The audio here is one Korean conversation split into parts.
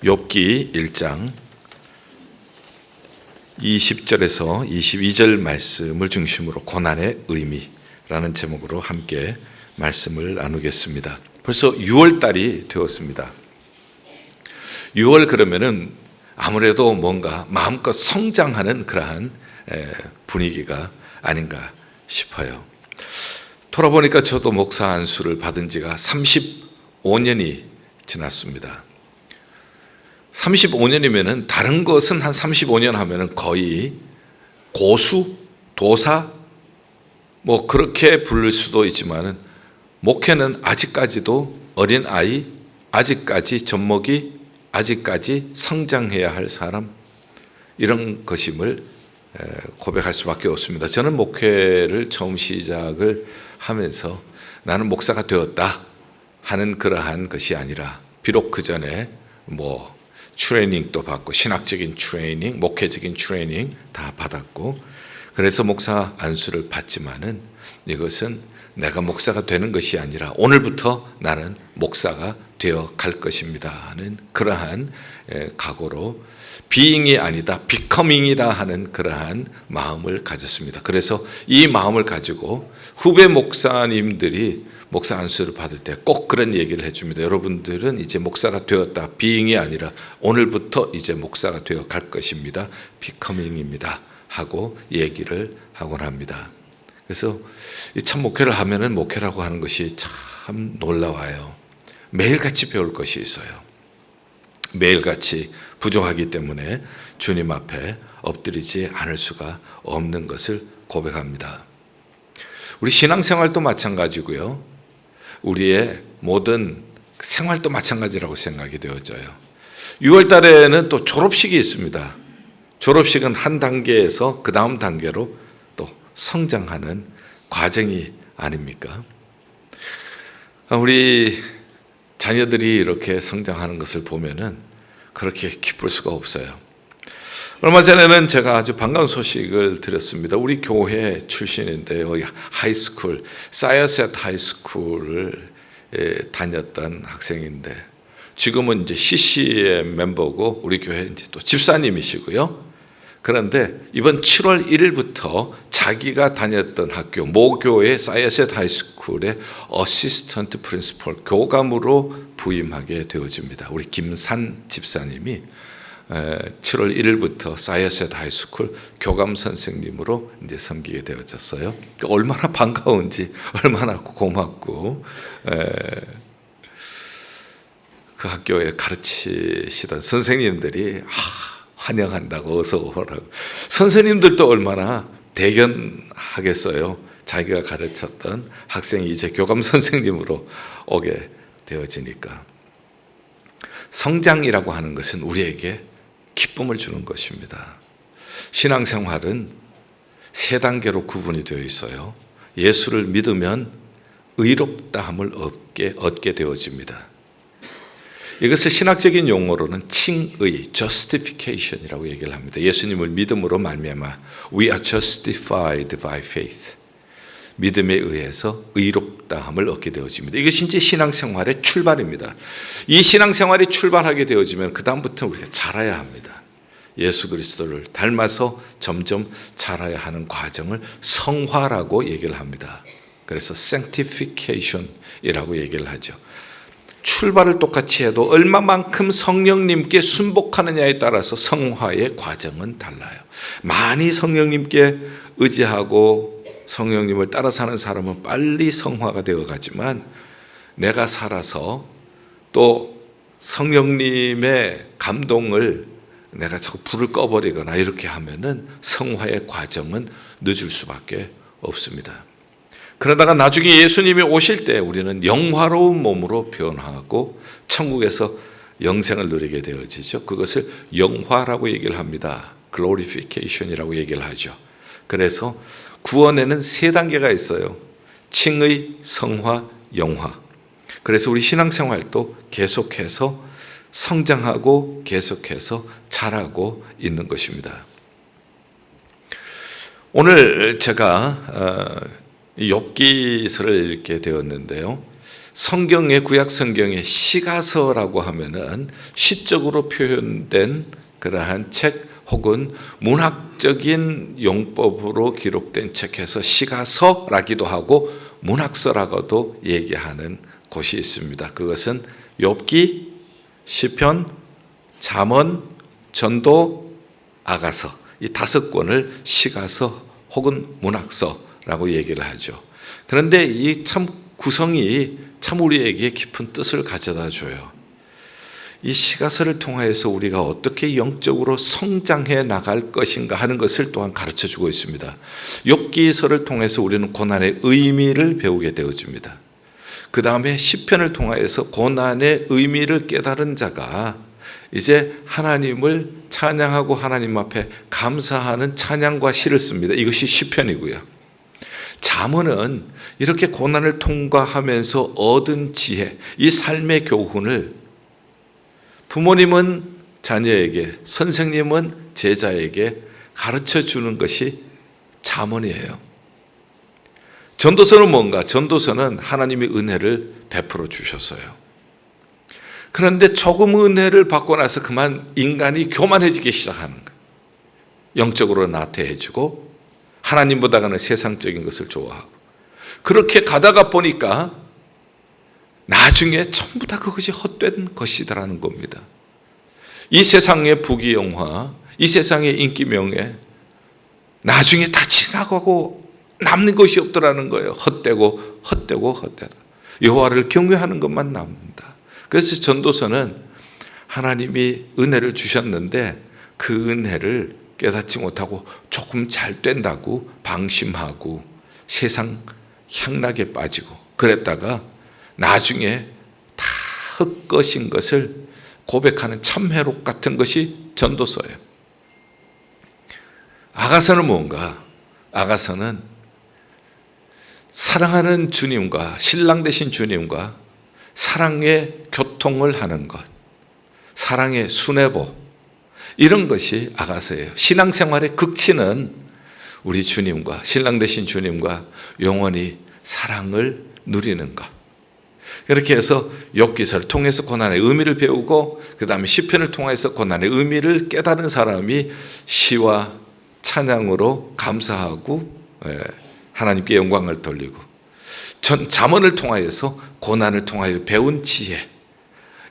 욥기 1장 20절에서 22절 말씀을 중심으로 고난의 의미라는 제목으로 함께 말씀을 나누겠습니다. 벌써 6월 달이 되었습니다. 6월 그러면은 아무래도 뭔가 마음껏 성장하는 그러한 분위기가 아닌가 싶어요. 돌아보니까 저도 목사 안수를 받은 지가 35년이 지났습니다. 35년이면은 다른 것은 한 35년 하면은 거의 고수, 도사 뭐 그렇게 부를 수도 있지만은 목회는 아직까지도 어린 아이, 아직까지 젖먹이, 아직까지 성장해야 할 사람, 이런 것임을 고백할 수밖에 없습니다. 저는 목회를 처음 시작을 하면서 나는 목사가 되었다 하는 그러한 것이 아니라, 비록 그 전에 뭐 트레이닝도 받고 신학적인 트레이닝, 목회적인 트레이닝 다 받았고, 그래서 목사 안수를 받지만은 이것은 내가 목사가 되는 것이 아니라 오늘부터 나는 목사가 되어 갈 것입니다 하는 그러한 각오로, being이 아니다 becoming이다 하는 그러한 마음을 가졌습니다. 그래서 이 마음을 가지고 후배 목사님들이 목사 안수를 받을 때 꼭 그런 얘기를 해줍니다. 여러분들은 이제 목사가 되었다, being이 아니라 오늘부터 이제 목사가 되어 갈 것입니다, becoming입니다 하고 얘기를 하곤 합니다. 그래서 참 목회를 하면은 목회라고 하는 것이 참 놀라워요. 매일같이 배울 것이 있어요. 매일같이 부족하기 때문에 주님 앞에 엎드리지 않을 수가 없는 것을 고백합니다. 우리 신앙생활도 마찬가지고요, 우리의 모든 생활도 마찬가지라고 생각이 되어져요. 6월 달에는 또 졸업식이 있습니다. 졸업식은 한 단계에서 그 다음 단계로 또 성장하는 과정이 아닙니까? 우리 자녀들이 이렇게 성장하는 것을 보면은 그렇게 기쁠 수가 없어요. 얼마 전에는 제가 아주 반가운 소식을 드렸습니다. 우리 교회 출신인데요, 하이스쿨, 사이어셋 하이스쿨을 다녔던 학생인데 지금은 이제 CCM 멤버고 우리 교회 이제 또 집사님이시고요. 그런데 이번 7월 1일부터 자기가 다녔던 학교 모교의 사이어셋 하이스쿨의 어시스턴트 프린시펄 교감으로 부임하게 되어집니다. 우리 김산 집사님이 7월 1일부터 사이어셋 하이스쿨 교감 선생님으로 이제 섬기게 되어졌어요. 얼마나 반가운지, 얼마나 고맙고, 그 학교에 가르치시던 선생님들이 환영한다고 어서 오라고. 선생님들도 얼마나 대견하겠어요. 자기가 가르쳤던 학생이 이제 교감 선생님으로 오게 되어지니까. 성장이라고 하는 것은 우리에게 기쁨을 주는 것입니다. 신앙생활은 세 단계로 구분이 되어 있어요. 예수를 믿으면 의롭다함을 얻게 되어집니다. 이것을 신학적인 용어로는 칭의, justification이라고 얘기를 합니다. 예수님을 믿음으로 말미암아 we are justified by faith. 믿음에 의해서 의롭다함을 얻게 되어집니다. 이것이 이제 신앙생활의 출발입니다. 이 신앙생활이 출발하게 되어지면 그 다음부터 우리가 자라야 합니다. 예수 그리스도를 닮아서 점점 자라야 하는 과정을 성화라고 얘기를 합니다. 그래서 sanctification이라고 얘기를 하죠. 출발을 똑같이 해도 얼마만큼 성령님께 순복하느냐에 따라서 성화의 과정은 달라요. 많이 성령님께 의지하고 성령님을 따라 사는 사람은 빨리 성화가 되어가지만, 내가 살아서 또 성령님의 감동을 내가 자꾸 불을 꺼버리거나 이렇게 하면은 성화의 과정은 늦을 수밖에 없습니다. 그러다가 나중에 예수님이 오실 때 우리는 영화로운 몸으로 변화하고 천국에서 영생을 누리게 되어지죠. 그것을 영화라고 얘기를 합니다. glorification이라고 얘기를 하죠. 그래서 구원에는 세 단계가 있어요. 칭의, 성화, 영화. 그래서 우리 신앙생활도 계속해서 성장하고 계속해서 자라고 있는 것입니다. 오늘 제가 욥기서를 읽게 되었는데요, 성경의 구약 성경의 시가서라고 하면은 시적으로 표현된 그러한 책 혹은 문학적인 용법으로 기록된 책에서 시가서라기도 하고 문학서라고도 얘기하는 곳이 있습니다. 그것은 욥기, 시편, 잠언, 전도, 아가서 이 5권을 시가서 혹은 문학서라고 얘기를 하죠. 그런데 이 참 구성이 참 우리에게 깊은 뜻을 가져다 줘요. 이 시가서를 통하여서 우리가 어떻게 영적으로 성장해 나갈 것인가 하는 것을 또한 가르쳐 주고 있습니다. 욥기서를 통해서 우리는 고난의 의미를 배우게 되어집니다. 그 다음에 시편을 통하여서 고난의 의미를 깨달은 자가 이제 하나님을 찬양하고 하나님 앞에 감사하는 찬양과 시를 씁니다. 이것이 시편이고요. 잠언은 이렇게 고난을 통과하면서 얻은 지혜, 이 삶의 교훈을 부모님은 자녀에게, 선생님은 제자에게 가르쳐 주는 것이 잠언이에요. 전도서는 뭔가? 전도서는 하나님의 은혜를 베풀어 주셨어요. 그런데 조금 은혜를 받고 나서 그만 인간이 교만해지기 시작하는 거예요. 영적으로 나태해지고 하나님보다는 세상적인 것을 좋아하고 그렇게 가다가 보니까 나중에 전부 다 그것이 헛된 것이더라는 겁니다. 이 세상의 부귀영화, 이 세상의 인기 명예 나중에 다 지나가고 남는 것이 없더라는 거예요. 헛되고 여호와를 경외하는 것만 남는다. 그래서 전도서는 하나님이 은혜를 주셨는데 그 은혜를 깨닫지 못하고 조금 잘 된다고 방심하고 세상 향락에 빠지고 그랬다가 나중에 다 헛것인 것을 고백하는 참회록 같은 것이 전도서예요. 아가서는 뭔가? 아가서는 사랑하는 주님과 신랑 되신 주님과 사랑의 교통을 하는 것, 사랑의 수뇌보 이런 것이 아가서예요. 신앙생활의 극치는 우리 주님과 신랑 되신 주님과 영원히 사랑을 누리는 것. 이렇게 해서 욥기서를 통해서 고난의 의미를 배우고 그 다음에 시편을 통해서 고난의 의미를 깨달은 사람이 시와 찬양으로 감사하고 하나님께 영광을 돌리고 잠언을 통하여서 고난을 통하여 배운 지혜,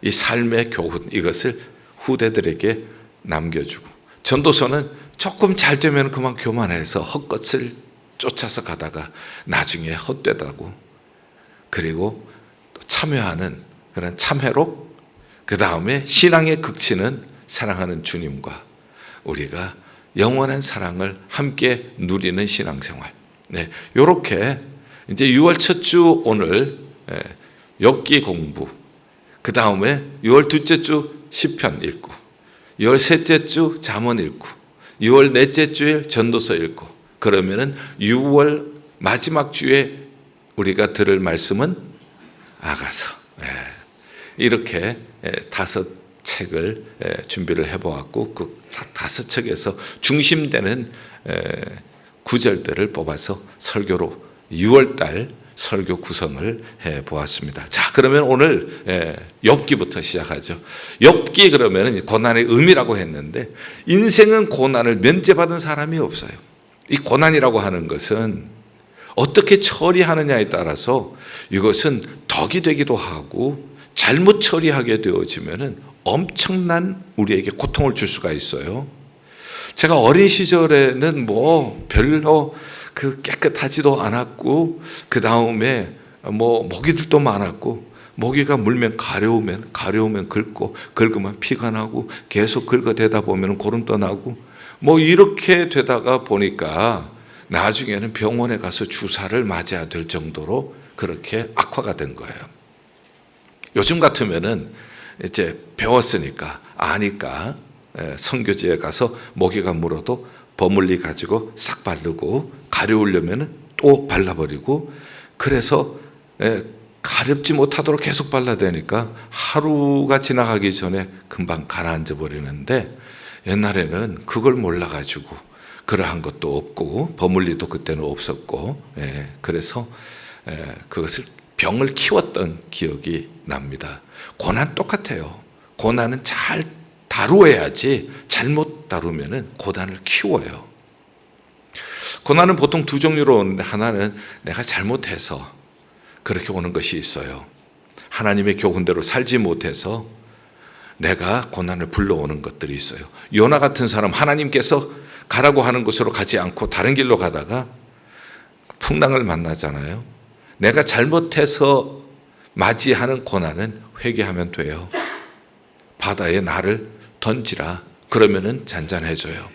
이 삶의 교훈 이것을 후대들에게 남겨주고 전도서는 조금 잘 되면 그만 교만해서 헛것을 쫓아서 가다가 나중에 헛되다고 그리고 참여하는 그런 참회록 그 다음에 신앙의 극치는 사랑하는 주님과 우리가 영원한 사랑을 함께 누리는 신앙생활. 네, 이렇게 이제 6월 첫 주 오늘 욥기 공부 그 다음에 6월 둘째 주 시편 읽고 6월 셋째 주 잠언 읽고 6월 넷째 주에 전도서 읽고 그러면은 6월 마지막 주에 우리가 들을 말씀은 아가서. 이렇게 5 책을 준비를 해보았고 그 5 책에서 중심되는 구절들을 뽑아서 설교로 6월달 설교 구성을 해보았습니다. 자, 그러면 오늘 욥기부터 시작하죠. 욥기 그러면 고난의 의미라고 했는데 인생은 고난을 면제받은 사람이 없어요. 이 고난이라고 하는 것은 어떻게 처리하느냐에 따라서 이것은 덕이 되기도 하고 잘못 처리하게 되어지면 엄청난 우리에게 고통을 줄 수가 있어요. 제가 어린 시절에는 별로 깨끗하지도 않았고 그 다음에 모기들도 많았고 모기가 물면 가려우면 긁고 긁으면 피가 나고 계속 긁어대다 보면 고름도 나고 이렇게 되다가 보니까 나중에는 병원에 가서 주사를 맞아야 될 정도로 그렇게 악화가 된 거예요. 요즘 같으면은 이제 배웠으니까 아니까 선교지에 가서 모기가 물어도 버물리 가지고 싹 바르고 가려우려면 또 발라버리고 그래서 가렵지 못하도록 계속 발라야 되니까 하루가 지나가기 전에 금방 가라앉아 버리는데 옛날에는 그걸 몰라가지고 그러한 것도 없고 버물리도 그때는 없었고 그래서 그것을 병을 키웠던 기억이 납니다. 고난 똑같아요. 고난은 잘 다루어야지 잘못 다루면 고난을 키워요. 고난은 보통 두 종류로 오는데, 하나는 내가 잘못해서 그렇게 오는 것이 있어요. 하나님의 교훈대로 살지 못해서 내가 고난을 불러오는 것들이 있어요. 요나 같은 사람, 하나님께서 가라고 하는 곳으로 가지 않고 다른 길로 가다가 풍랑을 만나잖아요. 내가 잘못해서 맞이하는 고난은 회개하면 돼요. 바다에 나를 던지라. 그러면은 잔잔해져요.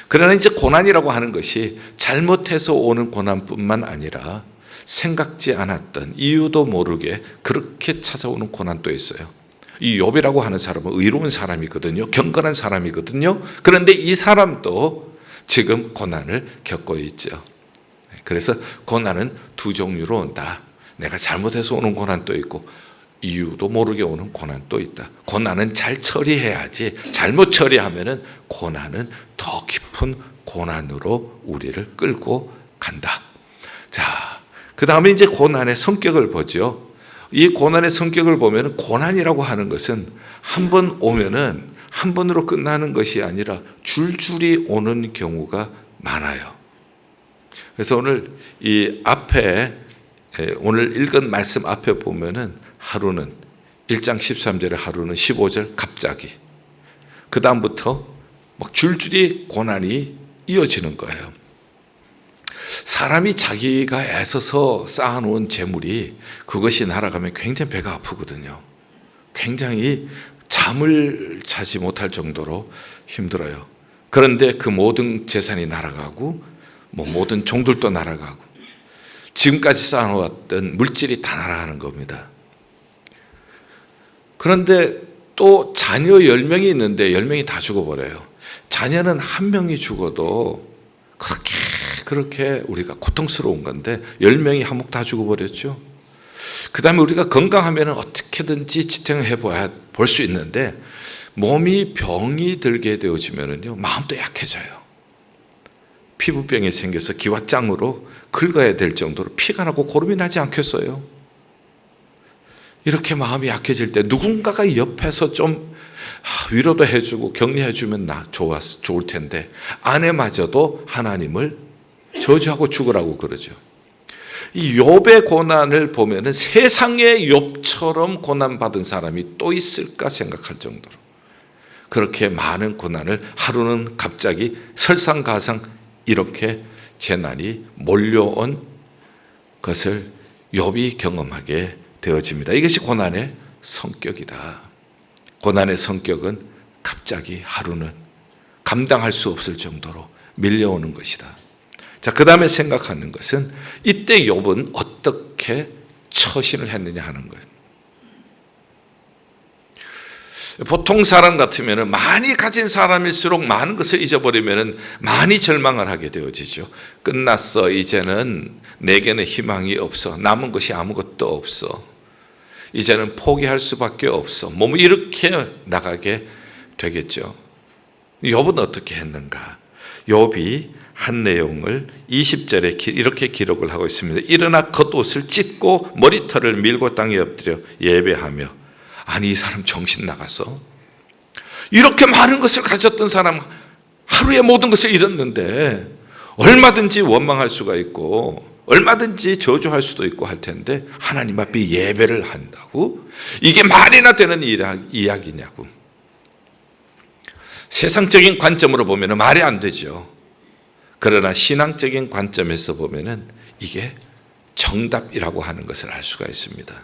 그러나 이제 고난이라고 하는 것이 잘못해서 오는 고난뿐만 아니라 생각지 않았던, 이유도 모르게 그렇게 찾아오는 고난도 있어요. 이 욥이라고 하는 사람은 의로운 사람이거든요. 경건한 사람이거든요. 그런데 이 사람도 지금 고난을 겪고 있죠. 그래서 고난은 두 종류로 온다. 내가 잘못해서 오는 고난도 있고 이유도 모르게 오는 고난도 있다. 고난은 잘 처리해야지, 잘못 처리하면은 고난은 더 깊은 고난으로 우리를 끌고 간다. 자, 그 다음에 이제 고난의 성격을 보죠. 이 고난의 성격을 보면은, 고난이라고 하는 것은 한 번 오면은 한 번으로 끝나는 것이 아니라 줄줄이 오는 경우가 많아요. 그래서 오늘 이 앞에, 오늘 읽은 말씀 앞에 보면은 하루는 1장 13절에, 하루는 15절 갑자기, 그 다음부터 막 줄줄이 고난이 이어지는 거예요. 사람이 자기가 애써서 쌓아놓은 재물이 그것이 날아가면 굉장히 배가 아프거든요. 굉장히 잠을 자지 못할 정도로 힘들어요. 그런데 그 모든 재산이 날아가고 모든 종들도 날아가고 지금까지 쌓아놓았던 물질이 다 날아가는 겁니다. 그런데 또 자녀 10명이 있는데 10명이 다 죽어버려요. 자녀는 한 명이 죽어도 그렇게 우리가 고통스러운 건데 10명이 한몫 다 죽어버렸죠. 그 다음에 우리가 건강하면 어떻게든지 지탱해 볼 수 있는데, 몸이 병이 들게 되어지면요, 마음도 약해져요. 피부병이 생겨서 기와장으로 긁어야 될 정도로 피가 나고 고름이 나지 않겠어요? 이렇게 마음이 약해질 때 누군가가 옆에서 좀 위로도 해주고 격려해주면 좋을 텐데, 아내마저도 하나님을 저주하고 죽으라고 그러죠. 이 욥의 고난을 보면은 세상에 욥처럼 고난받은 사람이 또 있을까 생각할 정도로 그렇게 많은 고난을, 하루는 갑자기 설상가상 이렇게 재난이 몰려온 것을 욥이 경험하게 되어집니다. 이것이 고난의 성격이다. 고난의 성격은 갑자기 하루는 감당할 수 없을 정도로 밀려오는 것이다. 자, 그 다음에 생각하는 것은 이때 욥은 어떻게 처신을 했느냐 하는 거예요. 보통 사람 같으면, 많이 가진 사람일수록 많은 것을 잊어버리면 많이 절망을 하게 되어지죠. 끝났어. 이제는 내게는 희망이 없어. 남은 것이 아무것도 없어. 이제는 포기할 수밖에 없어. 이렇게 나가게 되겠죠. 욥은 어떻게 했는가? 욥이 한 내용을 20절에 이렇게 기록을 하고 있습니다. 일어나 겉옷을 찢고 머리털을 밀고 땅에 엎드려 예배하며. 아니, 이 사람 정신 나갔어? 이렇게 많은 것을 가졌던 사람, 하루에 모든 것을 잃었는데 얼마든지 원망할 수가 있고 얼마든지 저주할 수도 있고 할 텐데 하나님 앞에 예배를 한다고? 이게 말이나 되는 이야기냐고. 세상적인 관점으로 보면 말이 안 되죠. 그러나 신앙적인 관점에서 보면 이게 정답이라고 하는 것을 알 수가 있습니다.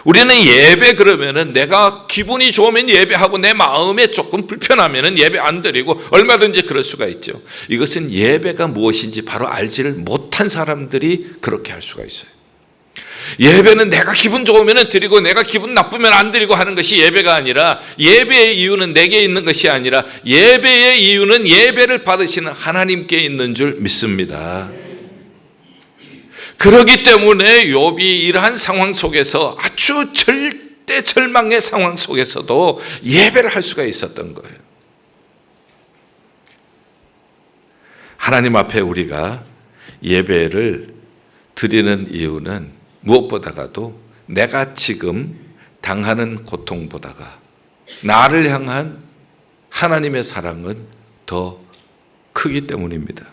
우리는 예배 그러면은 내가 기분이 좋으면 예배하고 내 마음에 조금 불편하면은 예배 안 드리고 얼마든지 그럴 수가 있죠. 이것은 예배가 무엇인지 바로 알지를 못한 사람들이 그렇게 할 수가 있어요. 예배는 내가 기분 좋으면 드리고 내가 기분 나쁘면 안 드리고 하는 것이 예배가 아니라, 예배의 이유는 내게 있는 것이 아니라 예배의 이유는 예배를 받으시는 하나님께 있는 줄 믿습니다. 그렇기 때문에 욥이 이러한 상황 속에서, 아주 절대 절망의 상황 속에서도 예배를 할 수가 있었던 거예요. 하나님 앞에 우리가 예배를 드리는 이유는 무엇보다가도 내가 지금 당하는 고통보다가 나를 향한 하나님의 사랑은 더 크기 때문입니다.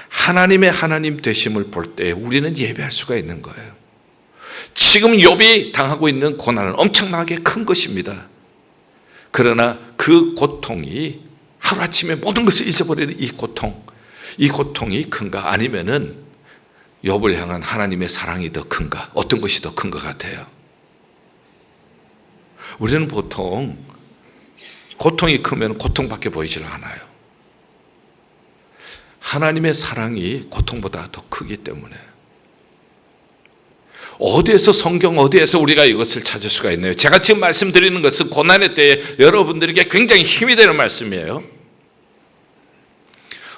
하나님의 하나님 되심을 볼 때 우리는 예배할 수가 있는 거예요. 지금 욥이 당하고 있는 고난은 엄청나게 큰 것입니다. 그러나 그 고통이 하루아침에 모든 것을 잊어버리는 이 고통이 큰가? 아니면은 욥을 향한 하나님의 사랑이 더 큰가? 어떤 것이 더 큰 것 같아요? 우리는 보통 고통이 크면 고통밖에 보이질 않아요. 하나님의 사랑이 고통보다 더 크기 때문에. 어디에서 성경 어디에서 우리가 이것을 찾을 수가 있나요? 제가 지금 말씀드리는 것은 고난의 때에 여러분들에게 굉장히 힘이 되는 말씀이에요.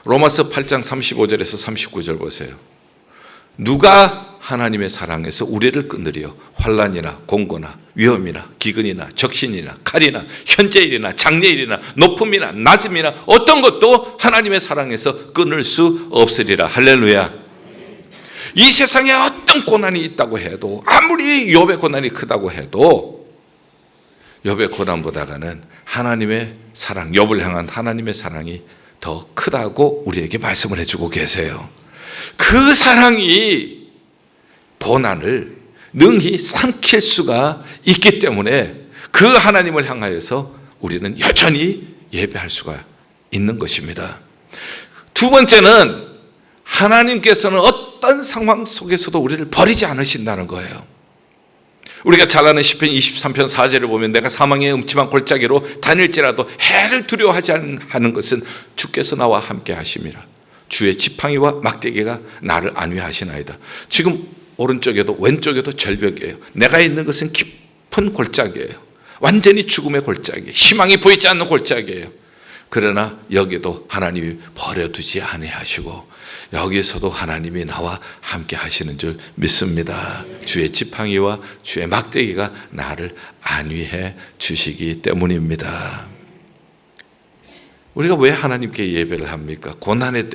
로마서 8장 35절에서 39절 보세요. 누가 하나님의 사랑에서 우리를 끊으리요? 환난이나 공고나 위험이나 기근이나 적신이나 칼이나 현재일이나 장래일이나 높음이나 낮음이나 어떤 것도 하나님의 사랑에서 끊을 수 없으리라. 할렐루야. 이 세상에 어떤 고난이 있다고 해도, 아무리 욥의 고난이 크다고 해도 욥의 고난보다는 하나님의 사랑, 욥을 향한 하나님의 사랑이 더 크다고 우리에게 말씀을 해주고 계세요. 그 사랑이 고난을 능히 삼킬 수가 있기 때문에 그 하나님을 향하여서 우리는 여전히 예배할 수가 있는 것입니다. 두 번째는 하나님께서는 어떤 상황 속에서도 우리를 버리지 않으신다는 거예요. 우리가 잘 아는 시편 23편 4절을 보면 내가 사망의 음침한 골짜기로 다닐지라도 해를 두려워하지 않는 것은 주께서 나와 함께 하심이라. 주의 지팡이와 막대기가 나를 안위하시나이다. 지금 오른쪽에도 왼쪽에도 절벽이에요. 내가 있는 것은 깊은 골짜기예요. 완전히 죽음의 골짜기, 희망이 보이지 않는 골짜기예요. 그러나 여기도 하나님이 버려두지 아니하시고 여기서도 하나님이 나와 함께 하시는 줄 믿습니다. 주의 지팡이와 주의 막대기가 나를 안위해 주시기 때문입니다. 우리가 왜 하나님께 예배를 합니까? 고난의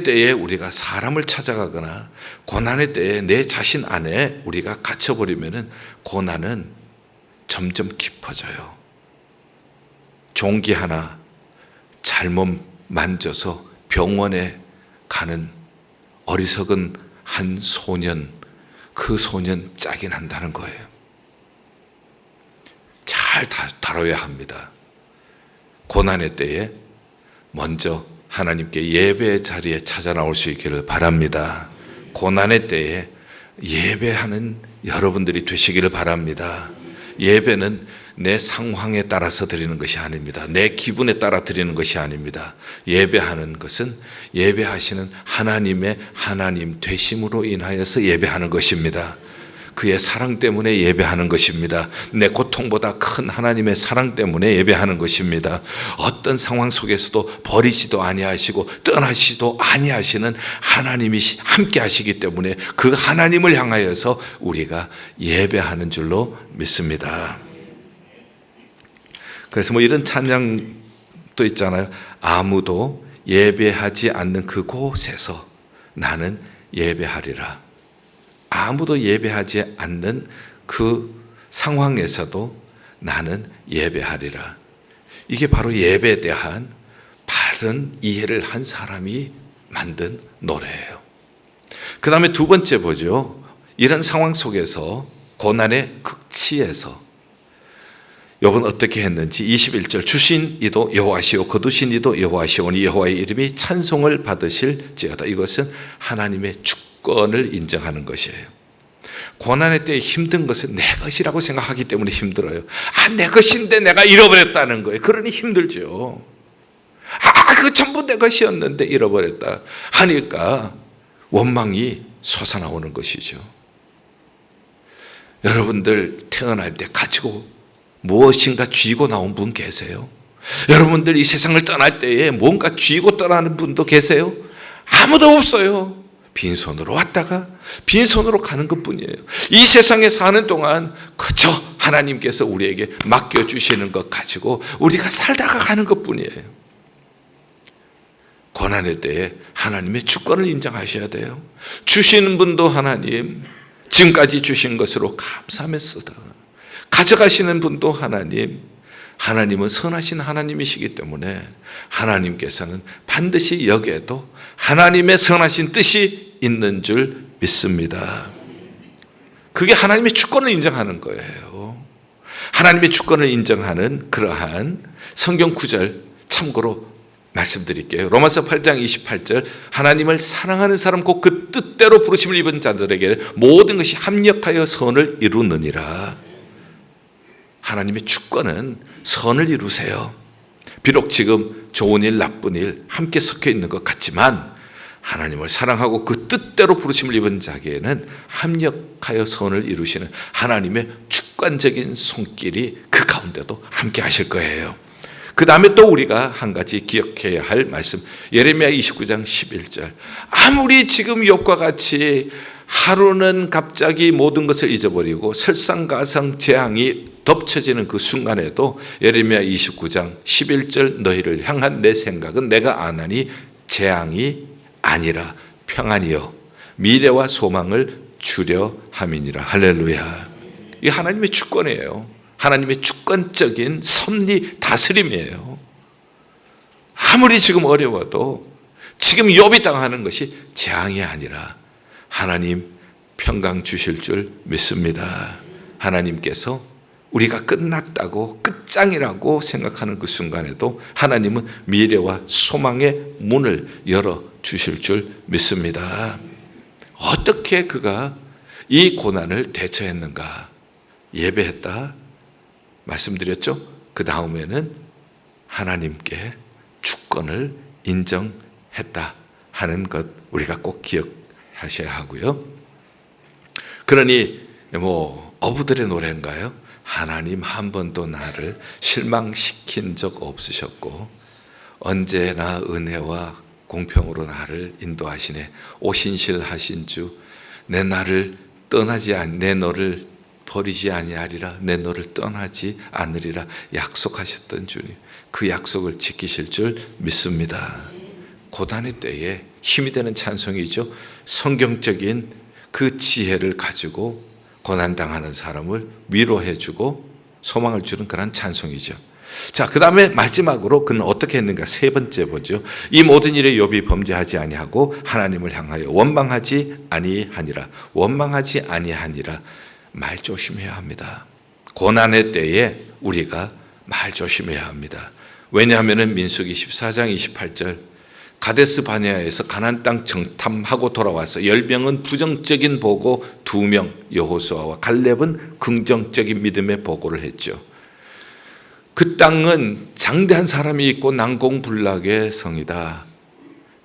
때에 우리가 사람을 찾아가거나 고난의 때에 내 자신 안에 우리가 갇혀버리면 고난은 점점 깊어져요. 종기 하나 잘못 만져서 병원에 가는 어리석은 한 소년, 그 소년 짝이 난다는 거예요. 잘 다뤄야 합니다. 고난의 때에 먼저 하나님께 예배의 자리에 찾아 나올 수 있기를 바랍니다. 고난의 때에 예배하는 여러분들이 되시기를 바랍니다. 예배는 내 상황에 따라서 드리는 것이 아닙니다. 내 기분에 따라 드리는 것이 아닙니다. 예배하는 것은 예배하시는 하나님의 하나님 되심으로 인하여서 예배하는 것입니다. 그의 사랑 때문에 예배하는 것입니다. 내 고통보다 큰 하나님의 사랑 때문에 예배하는 것입니다. 어떤 상황 속에서도 버리지도 아니하시고 떠나시도 아니하시는 하나님이 함께 하시기 때문에 그 하나님을 향하여서 우리가 예배하는 줄로 믿습니다. 그래서 이런 찬양도 있잖아요. 아무도 예배하지 않는 그곳에서 나는 예배하리라. 아무도 예배하지 않는 그 상황에서도 나는 예배하리라. 이게 바로 예배에 대한 바른 이해를 한 사람이 만든 노래예요. 그 다음에 두 번째 보죠. 이런 상황 속에서 고난의 극치에서 욥은 어떻게 했는지 21절 주신 이도 여호와시오 거두신 이도 여호와시오니 여호와의 이름이 찬송을 받으실지어다. 이것은 하나님의 주권을 인정하는 것이에요. 고난의 때에 힘든 것은 내 것이라고 생각하기 때문에 힘들어요. 내 것인데 내가 잃어버렸다는 거예요. 그러니 힘들죠. 그거 전부 내 것이었는데 잃어버렸다 하니까 원망이 솟아나오는 것이죠. 여러분들 태어날 때 가지고 무엇인가 쥐고 나온 분 계세요? 여러분들 이 세상을 떠날 때에 뭔가 쥐고 떠나는 분도 계세요? 아무도 없어요. 빈손으로 왔다가 빈손으로 가는 것뿐이에요. 이 세상에 사는 동안 그저 하나님께서 우리에게 맡겨주시는 것 가지고 우리가 살다가 가는 것뿐이에요. 고난의 때에 하나님의 주권을 인정하셔야 돼요. 주시는 분도 하나님, 지금까지 주신 것으로 감사하면서다. 가져가시는 분도 하나님, 하나님은 선하신 하나님이시기 때문에 하나님께서는 반드시 여기에도 하나님의 선하신 뜻이 있는 줄 믿습니다. 그게 하나님의 주권을 인정하는 거예요. 하나님의 주권을 인정하는 그러한 성경 구절 참고로 말씀드릴게요. 로마서 8장 28절, 하나님을 사랑하는 사람 곧 그 뜻대로 부르심을 입은 자들에게 모든 것이 합력하여 선을 이루느니라. 하나님의 주권은 선을 이루세요. 비록 지금 좋은 일 나쁜 일 함께 섞여 있는 것 같지만 하나님을 사랑하고 그 뜻대로 부르심을 입은 자에게는 합력하여 선을 이루시는 하나님의 주권적인 손길이 그 가운데도 함께 하실 거예요. 그 다음에 또 우리가 한 가지 기억해야 할 말씀, 예레미야 29장 11절. 아무리 지금 욥과 같이 하루는 갑자기 모든 것을 잊어버리고 설상가상 재앙이 덮쳐지는 그 순간에도 예레미야 29장 11절, 너희를 향한 내 생각은 내가 아나니 재앙이 아니라 평안이요 미래와 소망을 주려 함이니라. 할렐루야. 이 하나님의 주권이에요. 하나님의 주권적인 섭리 다스림이에요. 아무리 지금 어려워도 지금 욥이 당하는 것이 재앙이 아니라 하나님 평강 주실 줄 믿습니다. 하나님께서 우리가 끝났다고 끝장이라고 생각하는 그 순간에도 하나님은 미래와 소망의 문을 열어주실 줄 믿습니다. 어떻게 그가 이 고난을 대처했는가? 예배했다 말씀드렸죠? 그 다음에는 하나님께 주권을 인정했다 하는 것 우리가 꼭 기억하셔야 하고요. 그러니 어부들의 노래인가요? 하나님 한 번도 나를 실망시킨 적 없으셨고 언제나 은혜와 공평으로 나를 인도하시네. 오신실하신 주, 내 나를 떠나지 내 너를 버리지 아니하리라, 내 너를 떠나지 않으리라 약속하셨던 주님, 그 약속을 지키실 줄 믿습니다. 고난의 때에 힘이 되는 찬송이죠. 성경적인 그 지혜를 가지고 고난당하는 사람을 위로해주고 소망을 주는 그런 찬송이죠. 자, 그 다음에 마지막으로 그는 어떻게 했는가? 세 번째 보죠. 이 모든 일에 욥이 범죄하지 아니하고 하나님을 향하여 원망하지 아니하니라. 원망하지 아니하니라. 말 조심해야 합니다. 고난의 때에 우리가 말 조심해야 합니다. 왜냐하면 민수기 14장 28절, 가데스 바네아에서 가나안 땅 정탐하고 돌아와서 10명은 부정적인 보고 2명 여호수아와 갈렙은 긍정적인 믿음의 보고를 했죠. 그 땅은 장대한 사람이 있고 난공불락의 성이다.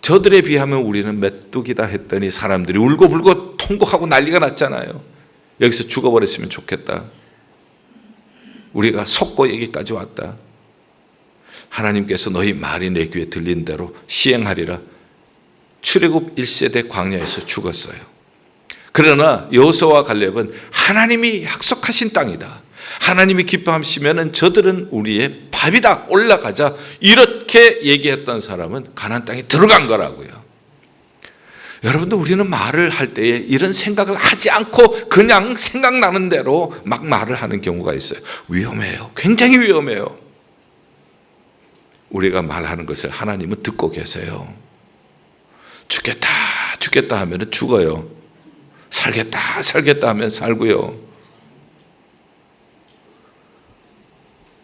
저들에 비하면 우리는 메뚜기다 했더니 사람들이 울고불고 통곡하고 난리가 났잖아요. 여기서 죽어버렸으면 좋겠다. 우리가 속고 여기까지 왔다. 하나님께서 너희 말이 내 귀에 들린 대로 시행하리라. 출애굽 1세대 광야에서 죽었어요. 그러나 여호수아와 갈렙은 하나님이 약속하신 땅이다. 하나님이 기뻐하시면 저들은 우리의 밥이다. 올라가자. 이렇게 얘기했던 사람은 가나안 땅에 들어간 거라고요. 여러분들, 우리는 말을 할 때에 이런 생각을 하지 않고 그냥 생각나는 대로 막 말을 하는 경우가 있어요. 위험해요. 굉장히 위험해요. 우리가 말하는 것을 하나님은 듣고 계세요. 죽겠다, 죽겠다 하면 죽어요. 살겠다, 살겠다 하면 살고요.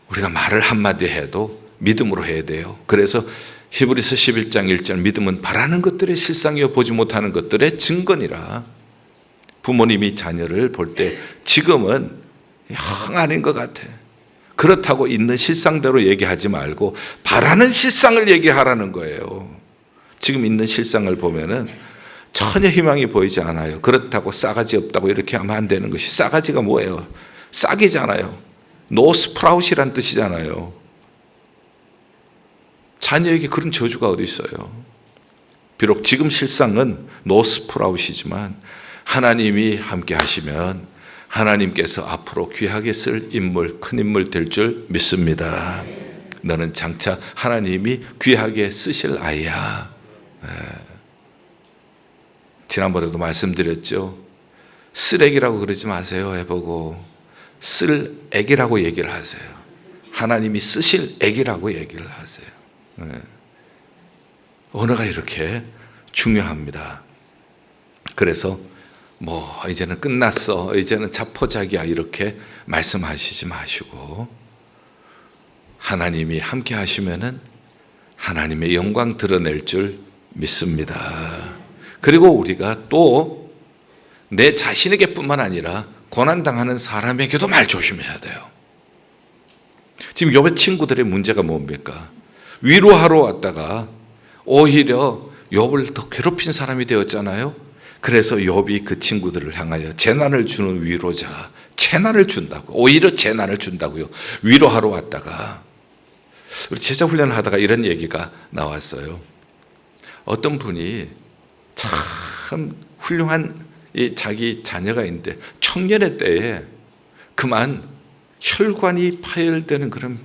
우리가 말을 한마디 해도 믿음으로 해야 돼요. 그래서 히브리서 11장 1절, 믿음은 바라는 것들의 실상이요 보지 못하는 것들의 증거니라. 부모님이 자녀를 볼 때 지금은 영 아닌 것 같아. 그렇다고 있는 실상대로 얘기하지 말고 바라는 실상을 얘기하라는 거예요. 지금 있는 실상을 보면은 전혀 희망이 보이지 않아요. 그렇다고 싸가지 없다고 이렇게 하면 안 되는 것이, 싸가지가 뭐예요? 싹이잖아요. 노스프라웃이란 뜻이잖아요. 자녀에게 그런 저주가 어디 있어요? 비록 지금 실상은 노스프라웃이지만 하나님이 함께 하시면 하나님께서 앞으로 귀하게 쓸 인물, 큰 인물 될 줄 믿습니다. 너는 장차 하나님이 귀하게 쓰실 아이야. 지난번에도 말씀드렸죠. 쓰레기라고 그러지 마세요. 해보고 쓸 액이라고 얘기를 하세요. 하나님이 쓰실 액이라고 얘기를 하세요. 언어가 이렇게 중요합니다. 그래서 이제는 끝났어, 이제는 자포자기야, 이렇게 말씀하시지 마시고 하나님이 함께 하시면은 하나님의 영광 드러낼 줄 믿습니다. 그리고 우리가 또 내 자신에게 뿐만 아니라 고난당하는 사람에게도 말 조심해야 돼요. 지금 욥의 친구들의 문제가 뭡니까? 위로하러 왔다가 오히려 욥을 더 괴롭힌 사람이 되었잖아요. 그래서 욥이 그 친구들을 향하여 재난을 주는 위로자, 재난을 준다고, 오히려 재난을 준다고요. 위로하러 왔다가 우리 제자 훈련을 하다가 이런 얘기가 나왔어요. 어떤 분이 참 훌륭한 자기 자녀가 있는데 청년의 때에 그만 혈관이 파열되는 그런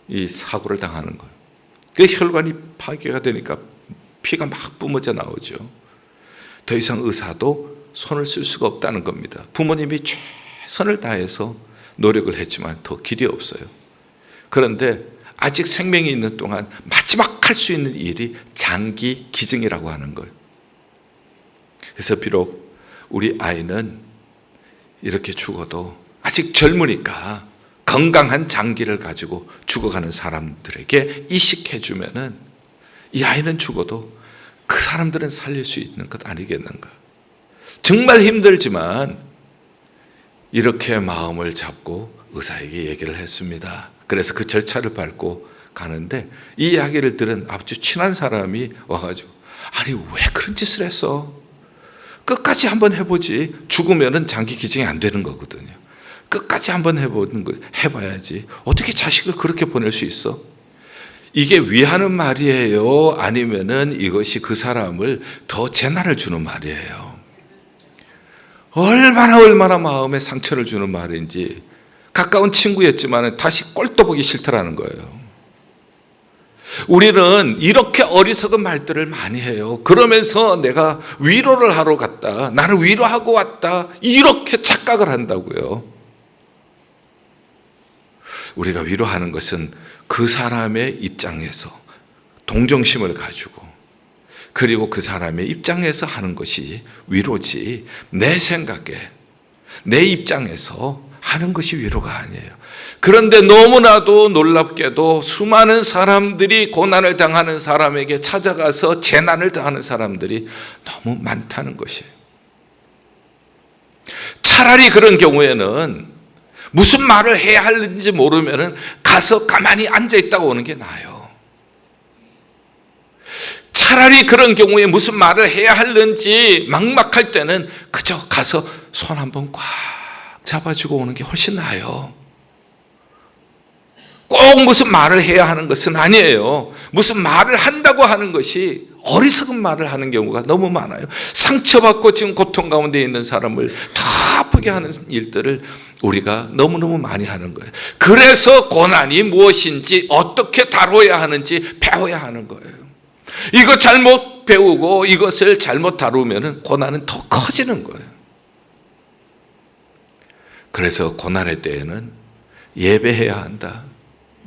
이 사고를 당하는 거예요. 그 혈관이 파괴가 되니까 피가 막 뿜어져 나오죠. 더 이상 의사도 손을 쓸 수가 없다는 겁니다. 부모님이 최선을 다해서 노력을 했지만 더 길이 없어요. 그런데 아직 생명이 있는 동안 마지막 할 수 있는 일이 장기 기증이라고 하는 거예요. 그래서 비록 우리 아이는 이렇게 죽어도 아직 젊으니까 건강한 장기를 가지고 죽어가는 사람들에게 이식해주면은 이 아이는 죽어도 그 사람들은 살릴 수 있는 것 아니겠는가. 정말 힘들지만 이렇게 마음을 잡고 의사에게 얘기를 했습니다. 그래서 그 절차를 밟고 가는데 이 이야기를 들은 아주 친한 사람이 와가지고 아니 왜 그런 짓을 했어? 끝까지 한번 해보지. 죽으면은 장기 기증이 안 되는 거거든요. 끝까지 한번 해보는 거 해봐야지. 어떻게 자식을 그렇게 보낼 수 있어? 이게 위하는 말이에요? 아니면은 이것이 그 사람을 더 재난을 주는 말이에요? 얼마나 마음에 상처를 주는 말인지. 가까운 친구였지만 다시 꼴도 보기 싫더라는 거예요. 우리는 이렇게 어리석은 말들을 많이 해요. 그러면서 내가 위로를 하러 갔다, 나를 위로하고 왔다, 이렇게 착각을 한다고요. 우리가 위로하는 것은 그 사람의 입장에서 동정심을 가지고, 그리고 그 사람의 입장에서 하는 것이 위로지, 내 생각에 내 입장에서 하는 것이 위로가 아니에요. 그런데 너무나도 놀랍게도 수많은 사람들이 고난을 당하는 사람에게 찾아가서 재난을 당하는 사람들이 너무 많다는 것이에요. 차라리 그런 경우에는 무슨 말을 해야 하는지 모르면 가서 가만히 앉아있다가 오는 게 나아요. 차라리 그런 경우에 무슨 말을 해야 하는지 막막할 때는 그저 가서 손 한번 꽉 잡아주고 오는 게 훨씬 나아요. 꼭 무슨 말을 해야 하는 것은 아니에요. 무슨 말을 한다고 하는 것이 어리석은 말을 하는 경우가 너무 많아요. 상처받고 지금 고통 가운데 있는 사람을 더 아프게 하는 일들을 우리가 너무너무 많이 하는 거예요. 그래서 고난이 무엇인지 어떻게 다뤄야 하는지 배워야 하는 거예요. 이거 잘못 배우고 이것을 잘못 다루면 고난은 더 커지는 거예요. 그래서 고난의 때에는 예배해야 한다.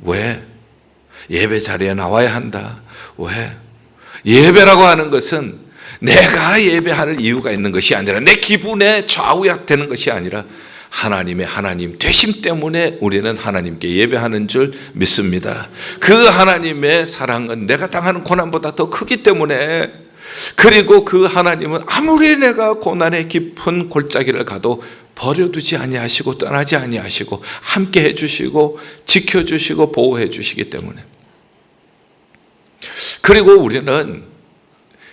왜? 예배 자리에 나와야 한다. 왜? 예배라고 하는 것은 내가 예배할 이유가 있는 것이 아니라 내 기분에 좌우되는 것이 아니라 하나님의 하나님 되심 때문에 우리는 하나님께 예배하는 줄 믿습니다. 그 하나님의 사랑은 내가 당하는 고난보다 더 크기 때문에, 그리고 그 하나님은 아무리 내가 고난의 깊은 골짜기를 가도 버려두지 아니하시고 떠나지 아니하시고 함께 해주시고 지켜주시고 보호해 주시기 때문에, 그리고 우리는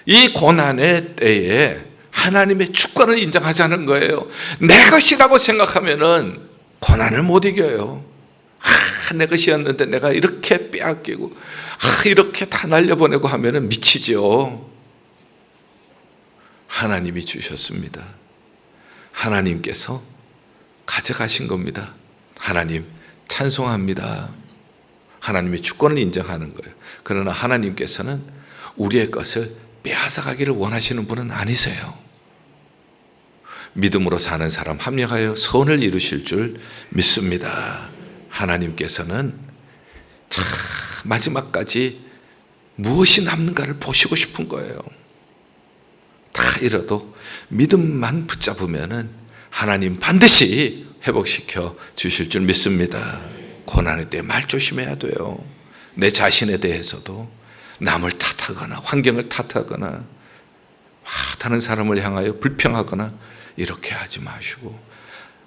이 고난의 때에 하나님의 주권을 인정하자는 거예요. 내 것이라고 생각하면은 고난을 못 이겨요. 내 것이었는데 내가 이렇게 빼앗기고 이렇게 다 날려보내고 하면은 미치죠. 하나님이 주셨습니다. 하나님께서 가져가신 겁니다. 하나님 찬송합니다. 하나님의 주권을 인정하는 거예요. 그러나 하나님께서는 우리의 것을 빼앗아가기를 원하시는 분은 아니세요. 믿음으로 사는 사람 합력하여 선을 이루실 줄 믿습니다. 하나님께서는 참 마지막까지 무엇이 남는가를 보시고 싶은 거예요. 다 잃어도 믿음만 붙잡으면은 하나님 반드시 회복시켜 주실 줄 믿습니다. 고난의 때 말 조심해야 돼요. 내 자신에 대해서도 남을 탓하거나 환경을 탓하거나 다른 사람을 향하여 불평하거나 이렇게 하지 마시고,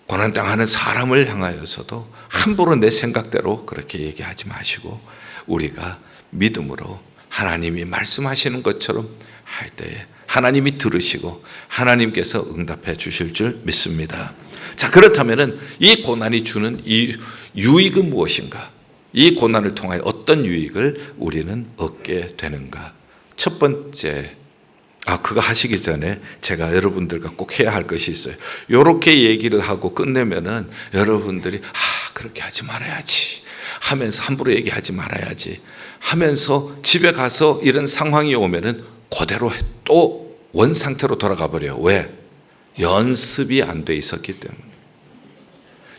고난당하는 사람을 향하여서도 함부로 내 생각대로 그렇게 얘기하지 마시고, 우리가 믿음으로 하나님이 말씀하시는 것처럼 할 때에 하나님이 들으시고 하나님께서 응답해 주실 줄 믿습니다. 자, 그렇다면 이 고난이 주는 이 유익은 무엇인가? 이 고난을 통하여 어떤 유익을 우리는 얻게 되는가? 첫 번째, 그거 하시기 전에 제가 여러분들과 꼭 해야 할 것이 있어요. 이렇게 얘기를 하고 끝내면은 여러분들이 그렇게 하지 말아야지 하면서, 함부로 얘기하지 말아야지 하면서 집에 가서 이런 상황이 오면은 그대로 또 원상태로 돌아가 버려요. 왜? 연습이 안 돼 있었기 때문에.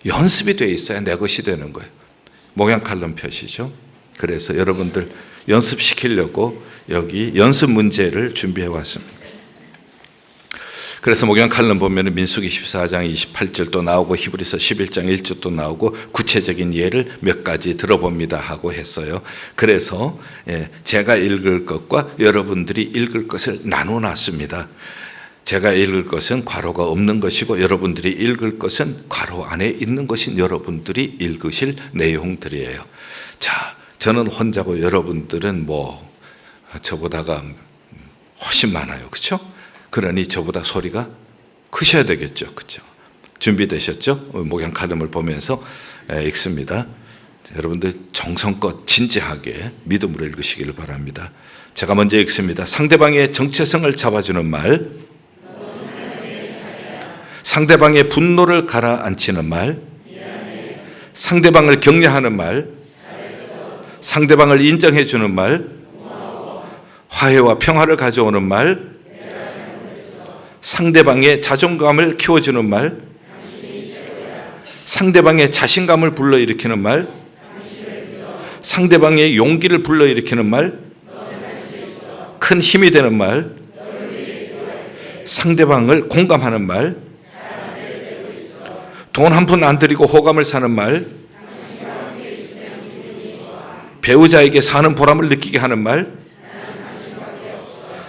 연습이 돼 있어야 내 것이 되는 거예요. 목양 칼럼 표시죠. 그래서 여러분들 연습시키려고 여기 연습 문제를 준비해 왔습니다. 그래서 목양 칼럼 보면 민수기 14장 28절도 나오고 히브리서 11장 1절도 나오고 구체적인 예를 몇 가지 들어봅니다 하고 했어요. 그래서 제가 읽을 것과 여러분들이 읽을 것을 나눠놨습니다. 제가 읽을 것은 괄호가 없는 것이고 여러분들이 읽을 것은 괄호 안에 있는 것인 여러분들이 읽으실 내용들이에요. 자, 저는 혼자고 여러분들은 저보다가 훨씬 많아요. 그렇죠? 그러니 저보다 소리가 크셔야 되겠죠. 그렇죠? 준비되셨죠? 목양 칼럼을 보면서 읽습니다. 자, 여러분들 정성껏 진지하게 믿음으로 읽으시기를 바랍니다. 제가 먼저 읽습니다. 상대방의 정체성을 잡아주는 말, 상대방의 분노를 가라앉히는 말, 상대방을 격려하는 말, 상대방을 인정해주는 말, 화해와 평화를 가져오는 말, 상대방의 자존감을 키워주는 말, 상대방의 자신감을 불러일으키는 말, 상대방의 용기를 불러일으키는 말, 큰 힘이 되는 말, 상대방을 공감하는 말, 돈 한 푼 안 들이고 호감을 사는 말, 배우자에게 사는 보람을 느끼게 하는 말,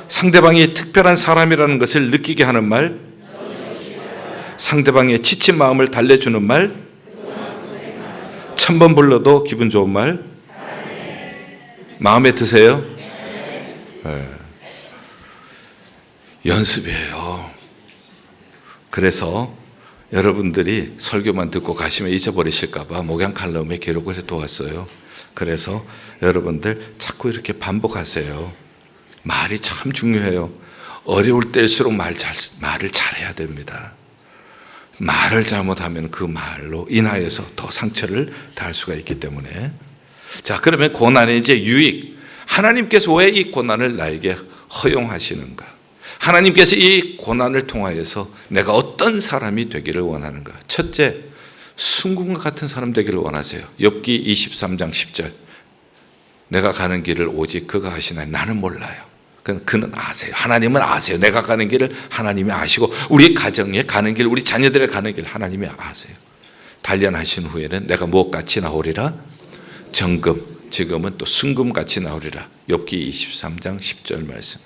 상대방이 특별한 사람이라는 것을 느끼게 하는 말, 상대방의 지친 마음을 달래주는 말, 1000번 불러도 기분 좋은 말, 마음에 드세요? 네. 연습이에요. 그래서 여러분들이 설교만 듣고 가시면 잊어버리실까 봐 목양 칼럼에 기록을 해두었어요. 그래서 여러분들 자꾸 이렇게 반복하세요. 말이 참 중요해요. 어려울 때일수록 말을 잘해야 됩니다. 말을 잘못하면 그 말로 인하여서 더 상처를 당할 수가 있기 때문에. 자, 그러면 고난의 이제 유익. 하나님께서 왜 이 고난을 나에게 허용하시는가? 하나님께서 이 고난을 통하여서 내가 어떤 사람이 되기를 원하는가? 첫째, 순금과 같은 사람 되기를 원하세요. 욥기 23장 10절. 내가 가는 길을 오직 그가 아시나니 나는 몰라요. 그는 아세요. 하나님은 아세요. 내가 가는 길을 하나님이 아시고 우리 가정에 가는 길, 우리 자녀들의 가는 길 하나님이 아세요. 단련하신 후에는 내가 무엇같이 나오리라? 정금, 지금은 또 순금같이 나오리라. 욥기 23장 10절 말씀.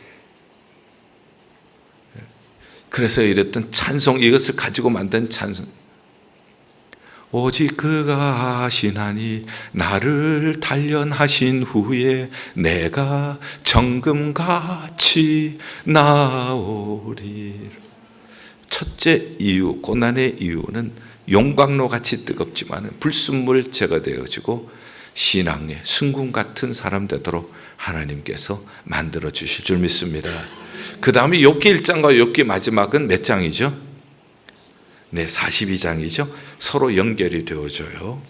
그래서 이랬던 찬송, 이것을 가지고 만든 찬송. 오직 그가 아시나니 나를 단련하신 후에 내가 정금같이 나오리라. 첫째 이유, 고난의 이유는 용광로같이 뜨겁지만 불순물 제거되어지고 신앙의 순금 같은 사람 되도록 하나님께서 만들어 주실 줄 믿습니다. 그 다음에 욥기 1장과 욥기 마지막은 몇 장이죠? 네, 42장이죠. 서로 연결이 되어져요.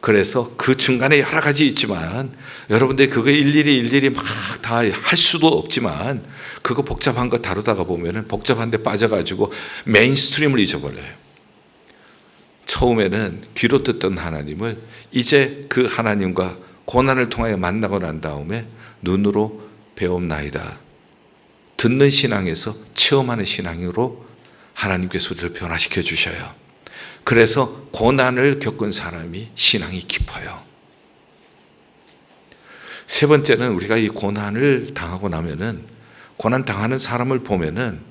그래서 그 중간에 여러 가지 있지만 여러분들이 그거 일일이 막 다 할 수도 없지만 그거 복잡한 거 다루다가 보면은 복잡한 데 빠져가지고 메인스트림을 잊어버려요. 처음에는 귀로 듣던 하나님을 이제 그 하나님과 고난을 통하여 만나고 난 다음에 눈으로 배움나이다. 듣는 신앙에서 체험하는 신앙으로 하나님께서 우리를 변화시켜 주셔요. 그래서 고난을 겪은 사람이 신앙이 깊어요. 세 번째는 우리가 이 고난을 당하고 나면은 고난 당하는 사람을 보면은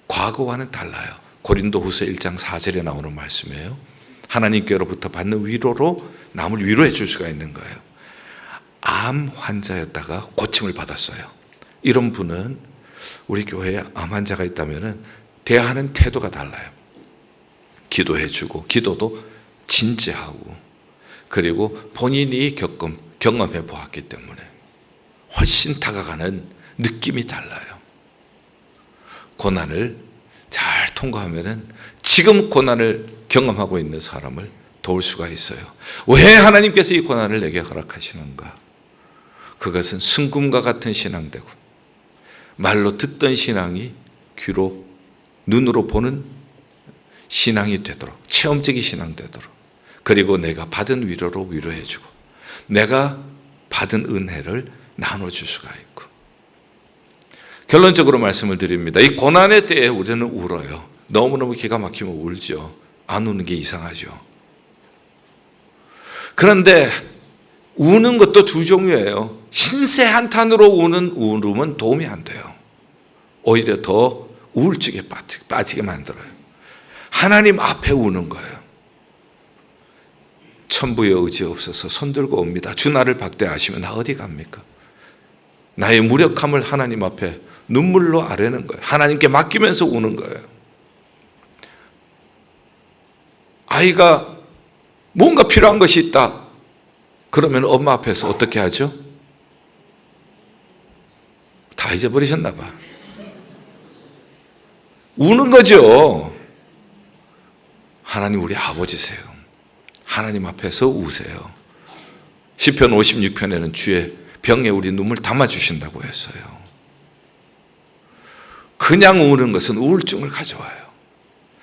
과거와는 달라요. 고린도후서 1장 4절에 나오는 말씀이에요. 하나님께로부터 받는 위로로 남을 위로해 줄 수가 있는 거예요. 암 환자였다가 고침을 받았어요. 이런 분은 우리 교회에 암 환자가 있다면은 대하는 태도가 달라요. 기도해 주고 기도도 진지하고 그리고 본인이 경험해 보았기 때문에 훨씬 다가가는 느낌이 달라요. 고난을 잘 통과하면은 지금 고난을 경험하고 있는 사람을 도울 수가 있어요. 왜 하나님께서 이 고난을 내게 허락하시는가? 그것은 순금과 같은 신앙되고 말로 듣던 신앙이 귀로 눈으로 보는 신앙이 되도록 체험적인 신앙 되도록 그리고 내가 받은 위로로 위로해 주고 내가 받은 은혜를 나눠줄 수가 있고 결론적으로 말씀을 드립니다. 이 고난의 때에 우리는 울어요. 너무너무 기가 막히면 울죠. 안 우는 게 이상하죠. 그런데 우는 것도 두 종류예요. 신세 한탄으로 우는 울음은 도움이 안 돼요. 오히려 더 우울증에 빠지게 만들어요. 하나님 앞에 우는 거예요. 천부의 의지 없어서 손들고 옵니다. 주 나를 박대하시면 나 어디 갑니까? 나의 무력함을 하나님 앞에 눈물로 아뢰는 거예요. 하나님께 맡기면서 우는 거예요. 아이가 뭔가 필요한 것이 있다. 그러면 엄마 앞에서 어떻게 하죠? 다 잊어버리셨나 봐. 우는 거죠. 하나님 우리 아버지세요. 하나님 앞에서 우세요. 시편 56편에는 주의 병에 우리 눈물 담아주신다고 했어요. 그냥 우는 것은 우울증을 가져와요.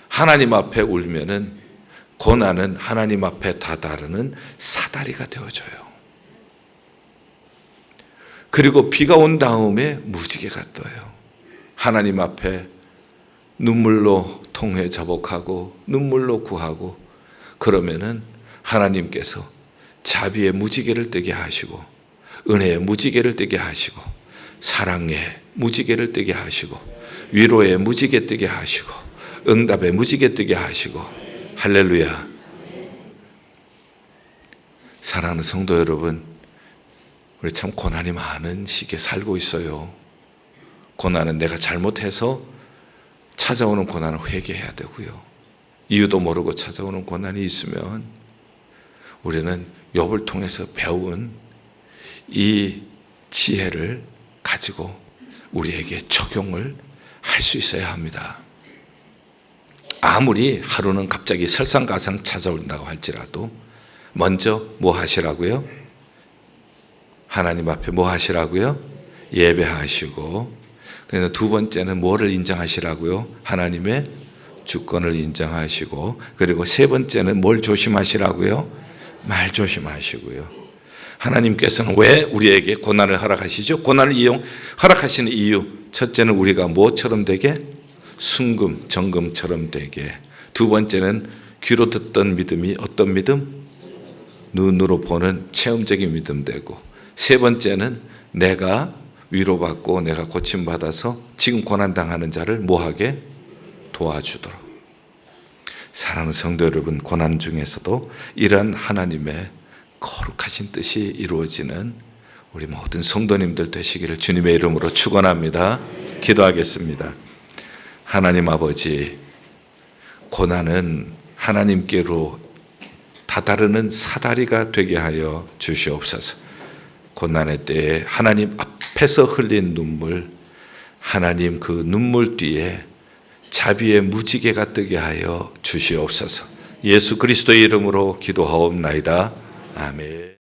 하나님 앞에 울면은 고난은 하나님 앞에 다다르는 사다리가 되어져요. 그리고 비가 온 다음에 무지개가 떠요. 하나님 앞에 눈물로 통회 자복하고 눈물로 구하고 그러면은 하나님께서 자비의 무지개를 뜨게 하시고 은혜의 무지개를 뜨게 하시고 사랑의 무지개를 뜨게 하시고 위로의 무지개 뜨게 하시고 응답의 무지개 뜨게 하시고 할렐루야. 사랑하는 성도 여러분, 우리 참 고난이 많은 시기에 살고 있어요. 고난은 내가 잘못해서 찾아오는 고난을 회개해야 되고요. 이유도 모르고 찾아오는 고난이 있으면 우리는 욥을 통해서 배운 이 지혜를 가지고 우리에게 적용을 할 수 있어야 합니다. 아무리 하루는 갑자기 설상가상 찾아온다고 할지라도 먼저 뭐 하시라고요? 하나님 앞에 뭐 하시라고요? 예배하시고 그래서 두 번째는 뭐를 인정하시라고요? 하나님의 주권을 인정하시고 그리고 세 번째는 뭘 조심하시라고요? 말 조심하시고요. 하나님께서는 왜 우리에게 고난을 허락하시죠? 고난을 허락하시는 이유 첫째는 우리가 뭐처럼 되게? 순금, 정금처럼 되게. 두 번째는 귀로 듣던 믿음이 어떤 믿음? 눈으로 보는 체험적인 믿음 되고 세 번째는 내가 위로받고 내가 고침받아서 지금 고난당하는 자를 뭐하게? 도와주도록. 사랑하는 성도 여러분, 고난 중에서도 이런 하나님의 거룩하신 뜻이 이루어지는 우리 모든 성도님들 되시기를 주님의 이름으로 축원합니다. 기도하겠습니다. 하나님 아버지, 고난은 하나님께로 다다르는 사다리가 되게 하여 주시옵소서. 고난의 때에 하나님 앞에서 흘린 눈물, 하나님 그 눈물 뒤에 자비의 무지개가 뜨게 하여 주시옵소서. 예수 그리스도의 이름으로 기도하옵나이다. 아멘.